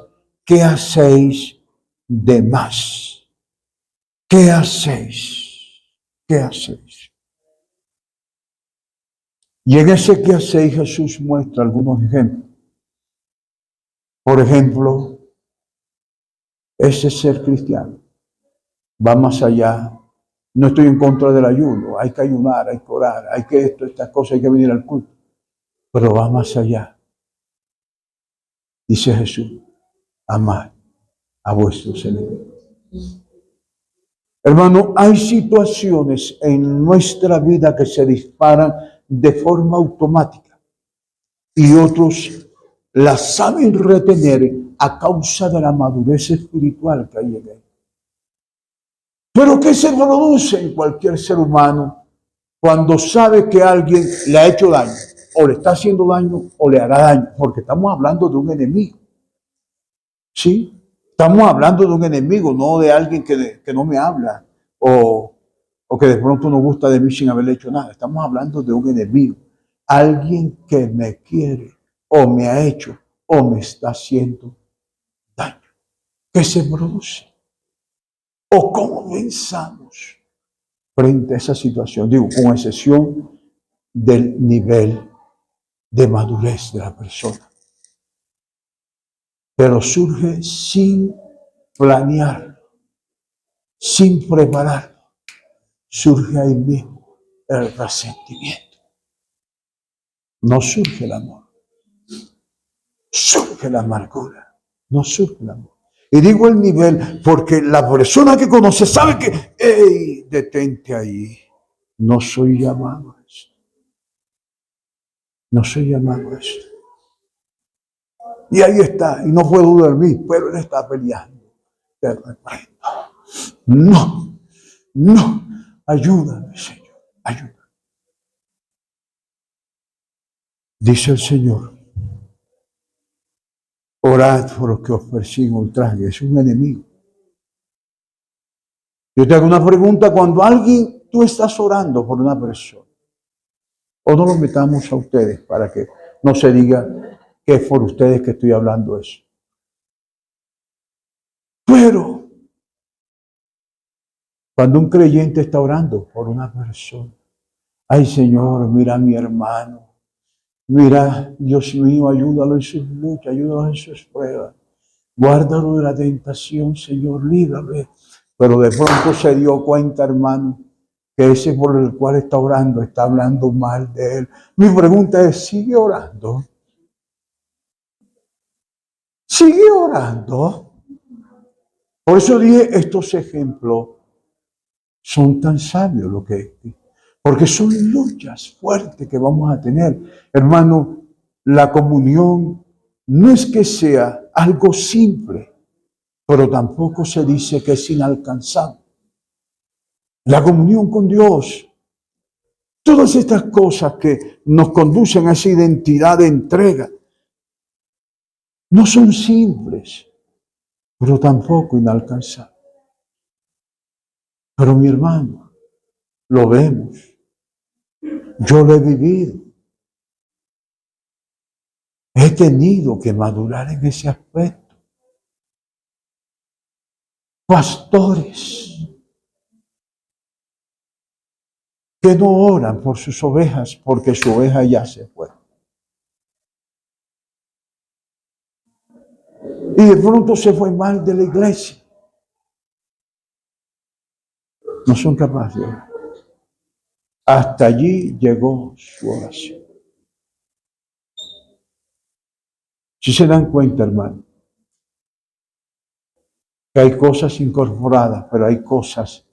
¿qué hacéis de más? ¿Qué hacéis? ¿Qué hacéis? Y en ese qué hacéis Jesús muestra algunos ejemplos. Por ejemplo, ese ser cristiano va más allá. No estoy en contra del ayuno, hay que ayunar, hay que orar, hay que esto, estas cosas, hay que venir al culto. Pero va más allá. Dice Jesús, amad a vuestros enemigos. Hermano, hay situaciones en nuestra vida que se disparan de forma automática y otros las saben retener a causa de la madurez espiritual que hay en él. Pero ¿qué se produce en cualquier ser humano cuando sabe que alguien le ha hecho daño, o le está haciendo daño, o le hará daño? Porque estamos hablando de un enemigo. ¿Sí? Estamos hablando de un enemigo, no de alguien que no me habla, o que de pronto no gusta de mí sin haberle hecho nada. Estamos hablando de un enemigo. Alguien que me quiere, o me ha hecho, o me está haciendo daño. ¿Qué se produce? ¿O cómo pensamos frente a esa situación? Digo, con excepción del nivel de madurez de la persona. Pero surge sin planear, sin preparar. Surge ahí mismo el resentimiento. No surge el amor. Surge la amargura. No surge el amor. Y digo el nivel porque la persona que conoce sabe que, hey, detente ahí. No soy llamado a esto. No soy llamado a esto. Y ahí está, y no puedo dormir, pero él está peleando. Te reprendo. No, no, ayúdame, Señor, ayúdame. Dice el Señor, orad por los que os persiguen ultraje. Es un enemigo. Yo te hago una pregunta, cuando tú estás orando por una persona, o no lo metamos a ustedes para que no se diga que es por ustedes que estoy hablando eso. Pero cuando un creyente está orando por una persona, ay Señor, mira a mi hermano, mira, Dios mío, ayúdalo en sus luchas, ayúdalo en sus pruebas, guárdalo de la tentación, Señor, líbrame. Pero de pronto se dio cuenta, hermano, que ese por el cual está orando, está hablando mal de él. Mi pregunta es, ¿sigue orando? ¿Sigue orando? Por eso dije, estos ejemplos son tan sabios porque son luchas fuertes que vamos a tener. Hermano, la comunión no es que sea algo simple, pero tampoco se dice que es inalcanzable. La comunión con Dios, todas estas cosas que nos conducen a esa identidad de entrega, no son simples, pero tampoco inalcanzables. Pero mi hermano, lo vemos. Yo lo he vivido. He tenido que madurar en ese aspecto. Pastores que no oran por sus ovejas porque su oveja ya se fue. Y de pronto se fue mal de la iglesia. No son capaces de orar. Hasta allí llegó su oración. Si se dan cuenta, hermano, que hay cosas incorporadas, pero hay cosas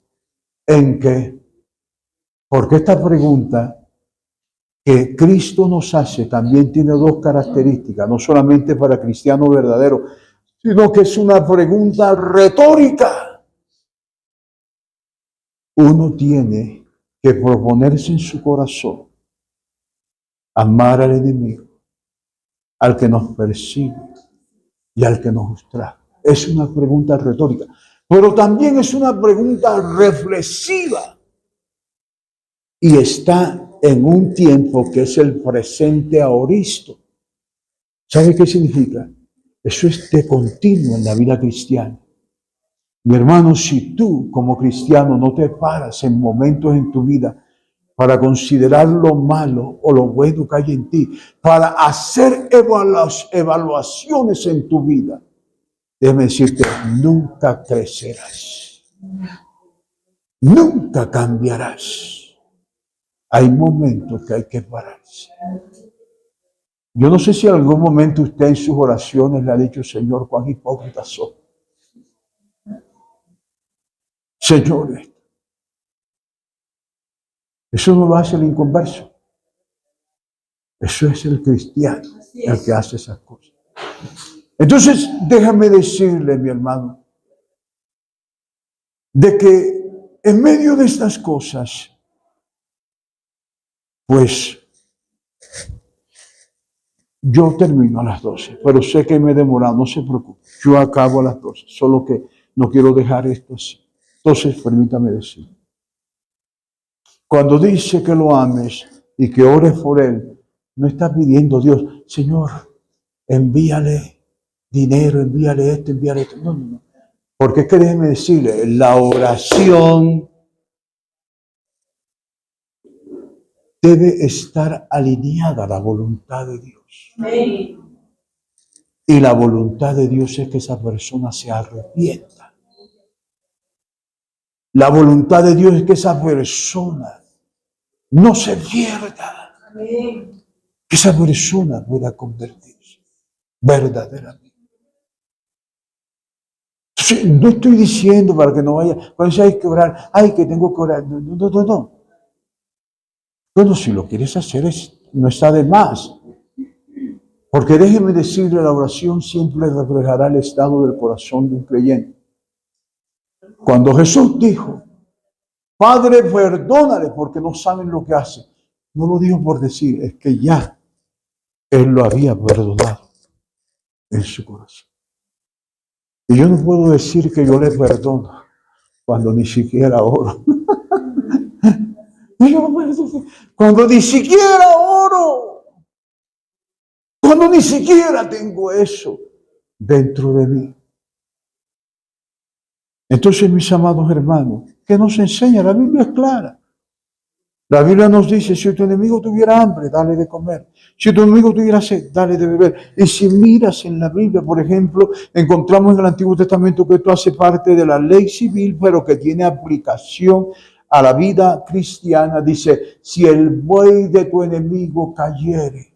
en que, porque esta pregunta que Cristo nos hace también tiene dos características, no solamente para cristianos verdaderos, sino que es una pregunta retórica. Uno tiene que proponerse en su corazón amar al enemigo, al que nos persigue y al que nos ultraja. Es una pregunta retórica, pero también es una pregunta reflexiva y está en un tiempo que es el presente aoristo. ¿Sabe qué significa? Eso es de continuo en la vida cristiana. Mi hermano, si tú como cristiano no te paras en momentos en tu vida para considerar lo malo o lo bueno que hay en ti, para hacer evaluaciones en tu vida, déjame decirte, nunca crecerás, nunca cambiarás. Hay momentos que hay que pararse. Yo no sé si en algún momento usted en sus oraciones le ha dicho, Señor, cuán hipócritas son. Señores, eso no lo hace el inconverso. Eso es el cristiano, el que hace esas cosas. Entonces, déjame decirle, mi hermano, de que en medio de estas cosas, pues, yo termino a las 12, pero sé que me he demorado, no se preocupe. Yo acabo a las 12, solo que no quiero dejar esto así. Entonces, permítame decir, cuando dice que lo ames y que ores por él, no está pidiendo Dios, Señor, envíale dinero, envíale esto, envíale esto. No, no, no. Porque es que déjeme decirle, la oración debe estar alineada a la voluntad de Dios. Y la voluntad de Dios es que esa persona se arrepienta. La voluntad de Dios es que esa persona no se pierda. Que esa persona pueda convertirse verdaderamente. Entonces, no estoy diciendo para que no vaya, cuando dice hay que orar, ay, que tengo que orar. No, no, no, no. Bueno, si lo quieres hacer, no está de más. Porque déjeme decirle, la oración siempre reflejará el estado del corazón de un creyente. Cuando Jesús dijo, Padre, perdónale porque no saben lo que hacen, no lo dijo por decir, es que ya Él lo había perdonado en su corazón. Y yo no puedo decir que yo le perdono cuando ni siquiera oro. Cuando ni siquiera oro. Cuando ni siquiera tengo eso dentro de mí. Entonces, mis amados hermanos, ¿qué nos enseña? La Biblia es clara. La Biblia nos dice, si tu enemigo tuviera hambre, dale de comer. Si tu enemigo tuviera sed, dale de beber. Y si miras en la Biblia, por ejemplo, encontramos en el Antiguo Testamento que esto hace parte de la ley civil, pero que tiene aplicación a la vida cristiana. Dice, si el buey de tu enemigo cayere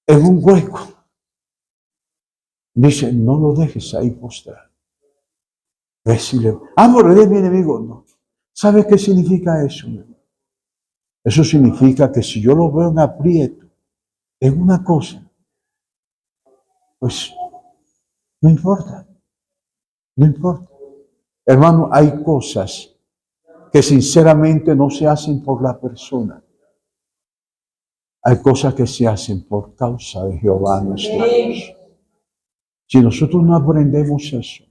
en un hueco, dice, no lo dejes ahí postrado. Decirle, pero él es mi enemigo. No. ¿Sabes qué significa eso? Eso significa que si yo lo veo en aprieto, en una cosa, pues no importa, no importa. Hermano, hay cosas que sinceramente no se hacen por la persona. Hay cosas que se hacen por causa de Jehová nuestro Dios. Si nosotros no aprendemos eso,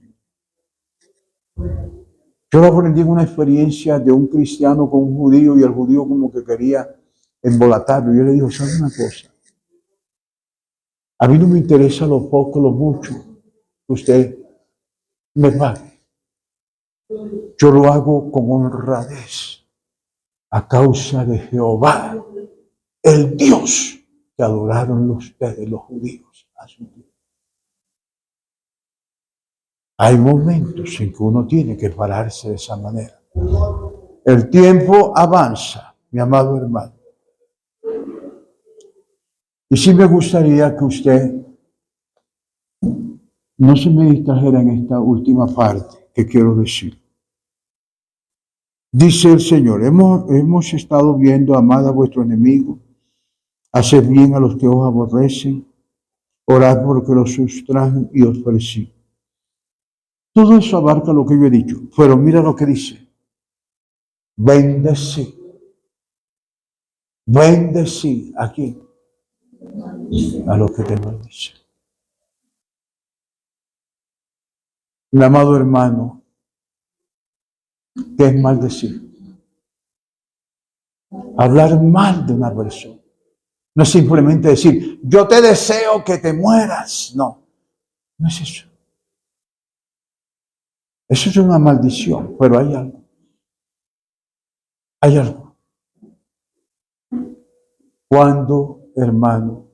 yo lo aprendí en una experiencia de un cristiano con un judío y el judío como que quería embolatarlo. Yo le digo, ¿sabe una cosa? A mí no me interesa lo poco, lo mucho que usted me pague. Yo lo hago con honradez a causa de Jehová, el Dios que adoraron ustedes, los judíos, a su Dios. Hay momentos en que uno tiene que pararse de esa manera. El tiempo avanza, mi amado hermano. Y sí me gustaría que usted no se me distrajera en esta última parte que quiero decir. Dice el Señor, hemos estado viendo, amad a vuestro enemigo, haced bien a los que os aborrecen, orad porque los sustrajan y os persiguen. Todo eso abarca lo que yo he dicho, pero mira lo que dice. Bendecid. Bendecid. ¿A quién? A los que te maldicen. Mi amado hermano, ¿qué es maldecir? Hablar mal de una persona. No es simplemente decir, yo te deseo que te mueras. No, no es eso. Eso es una maldición, pero hay algo. Hay algo. Cuando, hermano,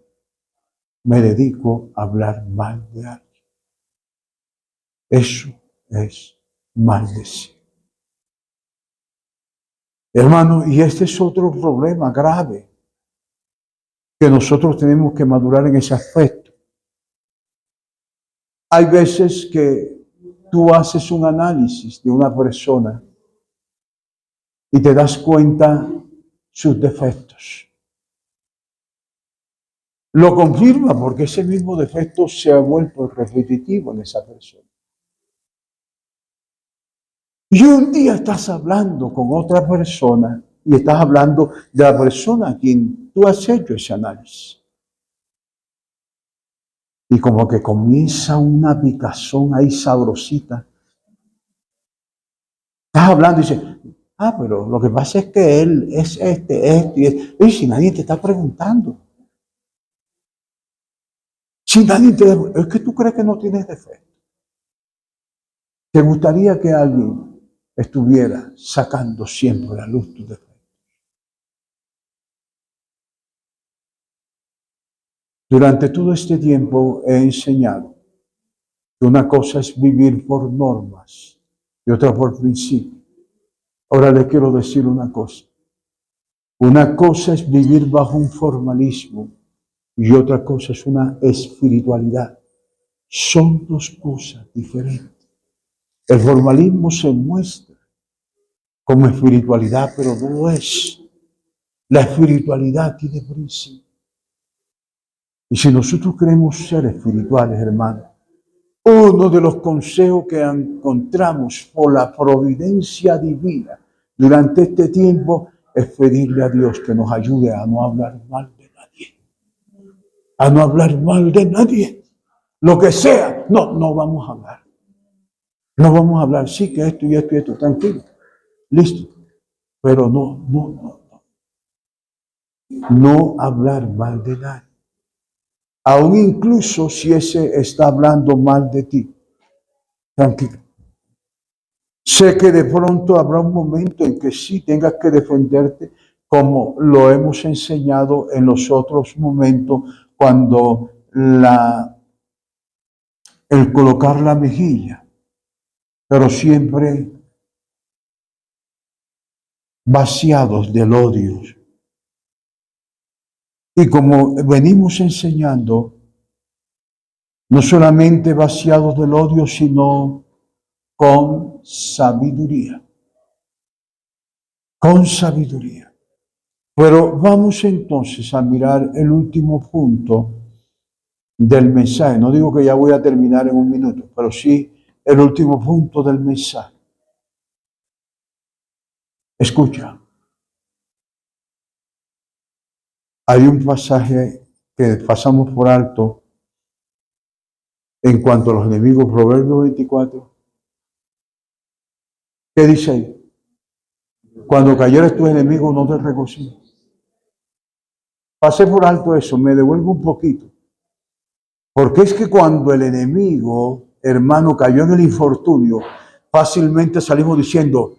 me dedico a hablar mal de alguien, eso es maldecir. Hermano, y este es otro problema grave que nosotros tenemos que madurar en ese aspecto. Hay veces que tú haces un análisis de una persona y te das cuenta sus defectos. Lo confirma porque ese mismo defecto se ha vuelto repetitivo en esa persona. Y un día estás hablando con otra persona y estás hablando de la persona a quien tú has hecho ese análisis. Y como que comienza una picazón ahí sabrosita. Estás hablando y dices, pero lo que pasa es que él es esto y esto. Y si nadie te está preguntando. Si nadie te... Es que tú crees que no tienes defecto. ¿Te gustaría que alguien estuviera sacando siempre a la luz tus defectos? Durante todo este tiempo he enseñado que una cosa es vivir por normas y otra por principios. Ahora le quiero decir una cosa. Una cosa es vivir bajo un formalismo y otra cosa es una espiritualidad. Son dos cosas diferentes. El formalismo se muestra como espiritualidad, pero no lo es. La espiritualidad tiene principio. Y si nosotros queremos ser espirituales, hermanos, uno de los consejos que encontramos por la providencia divina durante este tiempo es pedirle a Dios que nos ayude a no hablar mal de nadie. A no hablar mal de nadie. Lo que sea, no vamos a hablar. No vamos a hablar, sí, que esto y esto y esto, tranquilo. Listo. Pero no hablar mal de nadie. Aún incluso si ese está hablando mal de ti. Tranquilo. Sé que de pronto habrá un momento en que sí tengas que defenderte, como lo hemos enseñado en los otros momentos, cuando el colocar la mejilla, pero siempre vaciados del odio. Y como venimos enseñando, no solamente vaciados del odio, sino con sabiduría. Con sabiduría. Pero vamos entonces a mirar el último punto del mensaje. No digo que ya voy a terminar en un minuto, pero sí el último punto del mensaje. Escucha. Hay un pasaje que pasamos por alto en cuanto a los enemigos, Proverbios 24. ¿Qué dice ahí? Cuando cayeres tus enemigos, no te regocijes. Pasé por alto eso, me devuelvo un poquito. Porque es que cuando el enemigo, hermano, cayó en el infortunio, fácilmente salimos diciendo,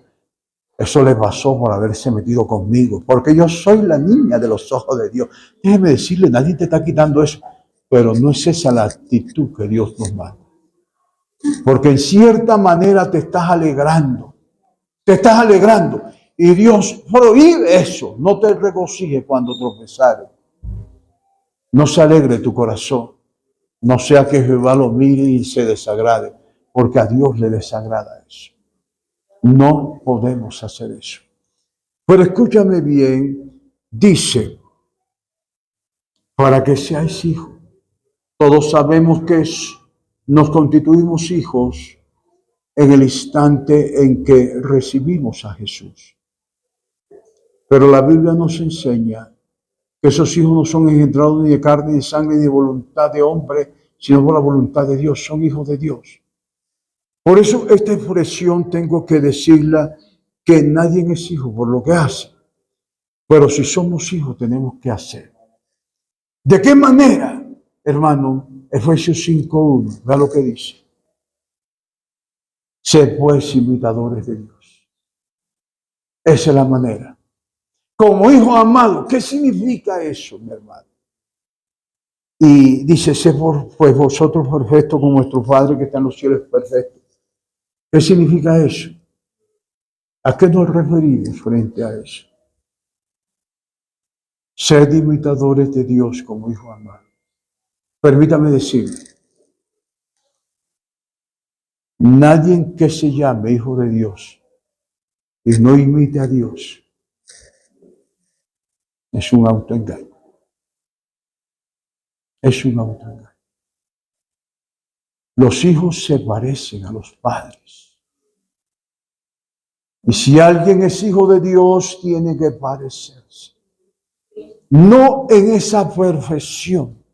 eso le pasó por haberse metido conmigo, porque yo soy la niña de los ojos de Dios. Déjeme decirle, nadie te está quitando eso, pero no es esa la actitud que Dios nos manda. Porque en cierta manera te estás alegrando, y Dios prohíbe eso, no te regocijes cuando tropezares. No se alegre tu corazón, no sea que Jehová lo mire y se desagrade, porque a Dios le desagrada eso. No podemos hacer eso. Pero escúchame bien, dice, para que seáis hijos. Todos sabemos que nos constituimos hijos en el instante en que recibimos a Jesús. Pero la Biblia nos enseña que esos hijos no son engendrados ni de carne, ni de sangre, ni de voluntad de hombre, sino por la voluntad de Dios. Son hijos de Dios. Por eso esta expresión tengo que decirla, que nadie es hijo por lo que hace. Pero si somos hijos, tenemos que hacer. ¿De qué manera, hermano? Efesios 5:1, vea lo que dice. Sed pues imitadores de Dios. Esa es la manera. Como hijos amados, ¿qué significa eso, mi hermano? Y dice, sed pues vosotros perfectos como vuestro Padre que está en los cielos es perfecto. ¿Qué significa eso? ¿A qué nos referimos frente a eso? Sed imitadores de Dios como hijos amados. Permítame decirle, nadie que se llame hijo de Dios y no imite a Dios es un autoengaño. Es un autoengaño. Los hijos se parecen a los padres. Y si alguien es hijo de Dios, tiene que parecerse. No en esa perfección.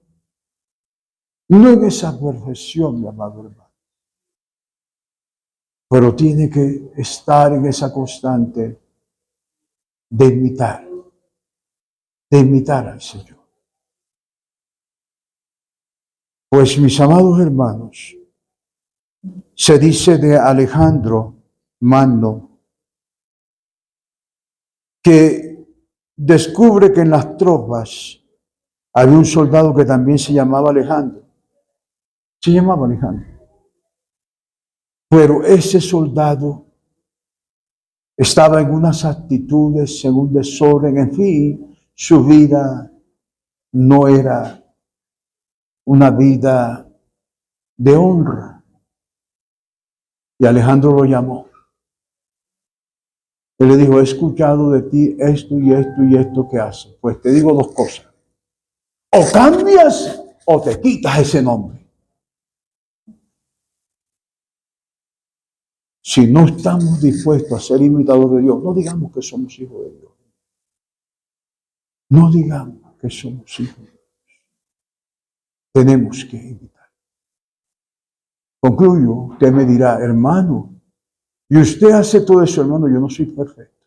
No en esa perfección, mi amado hermano. Pero tiene que estar en esa constante de imitar al Señor. Pues mis amados hermanos, se dice de Alejandro Magno que descubre que en las tropas había un soldado que también se llamaba Alejandro. Se llamaba Alejandro. Pero ese soldado estaba en unas actitudes, en un desorden, en fin, su vida no era una vida de honra. Y Alejandro lo llamó. Él le dijo, he escuchado de ti esto y esto y esto que haces. Pues te digo dos cosas. O cambias o te quitas ese nombre. Si no estamos dispuestos a ser imitadores de Dios, no digamos que somos hijos de Dios. No digamos que somos hijos de Dios. Tenemos que imitar. Concluyo, usted me dirá, hermano, y usted hace todo eso, hermano, yo no soy perfecto.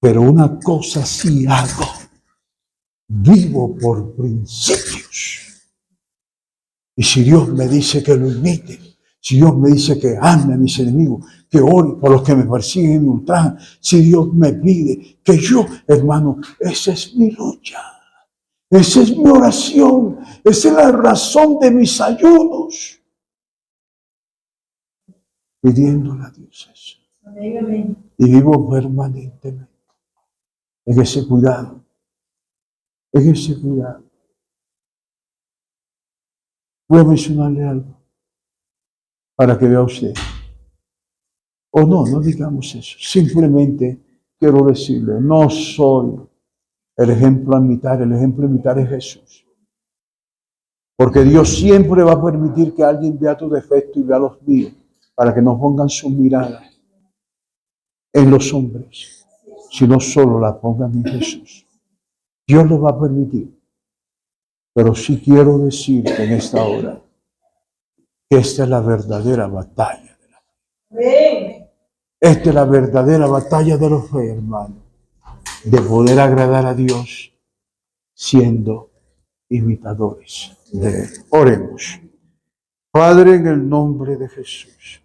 Pero una cosa sí hago. Vivo por principios. Y si Dios me dice que lo imite, si Dios me dice que ame a mis enemigos, que ore por los que me persiguen y me ultrajan, si Dios me pide que yo, hermano, esa es mi lucha. Esa es mi oración. Esa es la razón de mis ayunos. Pidiéndole a Dios eso. Amén. Y vivo permanentemente en ese cuidado. En ese cuidado. Voy a mencionarle algo para que vea usted. O no, no digamos eso. Simplemente quiero decirle, no soy el ejemplo a imitar. El ejemplo a imitar es Jesús. Porque Dios siempre va a permitir que alguien vea tu defecto y vea los míos, para que no pongan su mirada en los hombres, sino solo la pongan en Jesús. Dios lo va a permitir. Pero sí quiero decirte en esta hora que esta es la verdadera batalla de la fe. Esta es la verdadera batalla de la fe, hermano. De poder agradar a Dios siendo imitadores de Él. Oremos. Padre, en el nombre de Jesús.